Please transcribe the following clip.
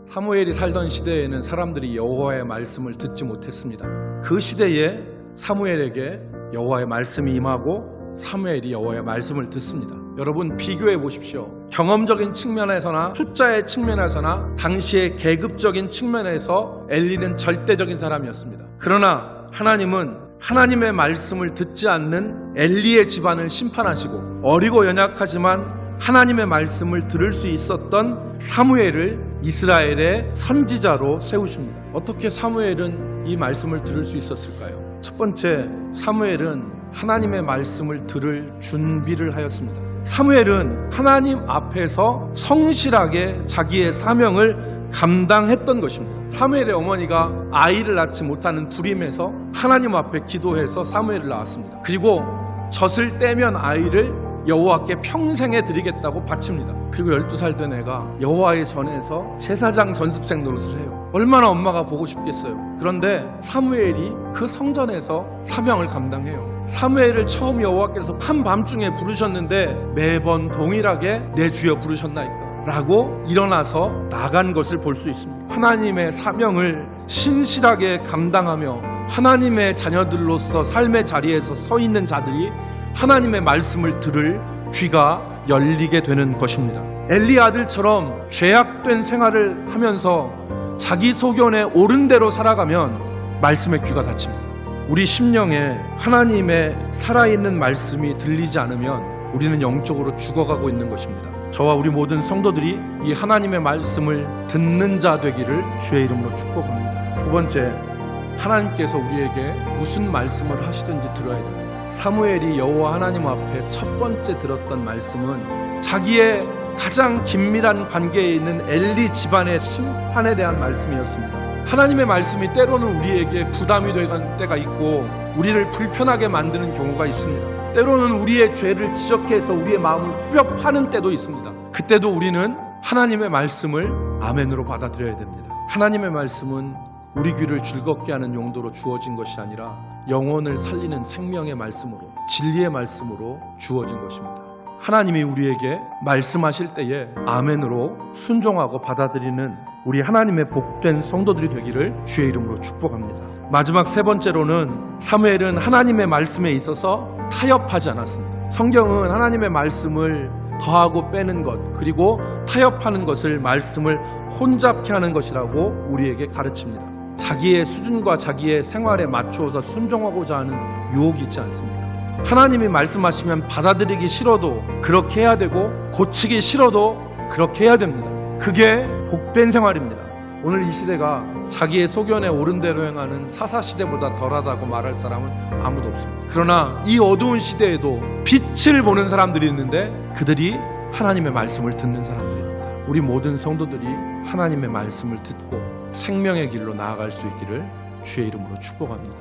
사무엘이 살던 시대에는 사람들이 여호와의 말씀을 듣지 못했습니다. 그 시대에 사무엘에게 여호와의 말씀이 임하고 사무엘이 여호와의 말씀을 듣습니다. 여러분 비교해 보십시오. 경험적인 측면에서나 숫자의 측면에서나 당시의 계급적인 측면에서 엘리는 절대적인 사람이었습니다. 그러나 하나님은 하나님의 말씀을 듣지 않는 엘리의 집안을 심판하시고 어리고 연약하지만 하나님의 말씀을 들을 수 있었던 사무엘을 이스라엘의 선지자로 세우십니다. 어떻게 사무엘은 이 말씀을 들을 수 있었을까요? 첫 번째, 사무엘은 하나님의 말씀을 들을 준비를 하였습니다. 사무엘은 하나님 앞에서 성실하게 자기의 사명을 감당했던 것입니다. 사무엘의 어머니가 아이를 낳지 못하는 불임에서 하나님 앞에 기도해서 사무엘을 낳았습니다. 그리고 젖을 떼면 아이를 여호와께 평생에 드리겠다고 바칩니다. 그리고 12살 된 애가 여호와의 전에서 제사장 전습생 노릇을 해요. 얼마나 엄마가 보고 싶겠어요. 그런데 사무엘이 그 성전에서 사명을 감당해요. 사무엘을 처음 여호와께서 한밤중에 부르셨는데 매번 동일하게 내 주여 부르셨나이까 라고 일어나서 나간 것을 볼 수 있습니다. 하나님의 사명을 신실하게 감당하며 하나님의 자녀들로서 삶의 자리에서 서 있는 자들이 하나님의 말씀을 들을 귀가 열리게 되는 것입니다. 엘리 아들처럼 죄악된 생활을 하면서 자기 소견에 옳은 대로 살아가면 말씀의 귀가 닫힙니다. 우리 심령에 하나님의 살아있는 말씀이 들리지 않으면 우리는 영적으로 죽어가고 있는 것입니다. 저와 우리 모든 성도들이 이 하나님의 말씀을 듣는 자 되기를 주의 이름으로 축복합니다. 두 번째, 하나님께서 우리에게 무슨 말씀을 하시든지 들어야 됩니다. 사무엘이 여호와 하나님 앞에 첫 번째 들었던 말씀은 자기의 가장 긴밀한 관계에 있는 엘리 집안의 심판에 대한 말씀이었습니다. 하나님의 말씀이 때로는 우리에게 부담이 되는 때가 있고 우리를 불편하게 만드는 경우가 있습니다. 때로는 우리의 죄를 지적해서 우리의 마음을 후벼파는 때도 있습니다. 그때도 우리는 하나님의 말씀을 아멘으로 받아들여야 됩니다. 하나님의 말씀은 우리 귀를 즐겁게 하는 용도로 주어진 것이 아니라 영혼을 살리는 생명의 말씀으로, 진리의 말씀으로 주어진 것입니다. 하나님이 우리에게 말씀하실 때에 아멘으로 순종하고 받아들이는 우리 하나님의 복된 성도들이 되기를 주의 이름으로 축복합니다. 마지막 세 번째로는 사무엘은 하나님의 말씀에 있어서 타협하지 않았습니다. 성경은 하나님의 말씀을 더하고 빼는 것, 그리고 타협하는 것을 말씀을 혼잡케 하는 것이라고 우리에게 가르칩니다. 자기의 수준과 자기의 생활에 맞추어서 순종하고자 하는 유혹이 있지 않습니까? 하나님이 말씀하시면 받아들이기 싫어도 그렇게 해야 되고 고치기 싫어도 그렇게 해야 됩니다. 그게 복된 생활입니다. 오늘 이 시대가 자기의 소견에 옳은 대로 행하는 사사시대보다 덜하다고 말할 사람은 아무도 없습니다. 그러나 이 어두운 시대에도 빛을 보는 사람들이 있는데 그들이 하나님의 말씀을 듣는 사람들입니다. 우리 모든 성도들이 하나님의 말씀을 듣고 생명의 길로 나아갈 수 있기를 주의 이름으로 축복합니다.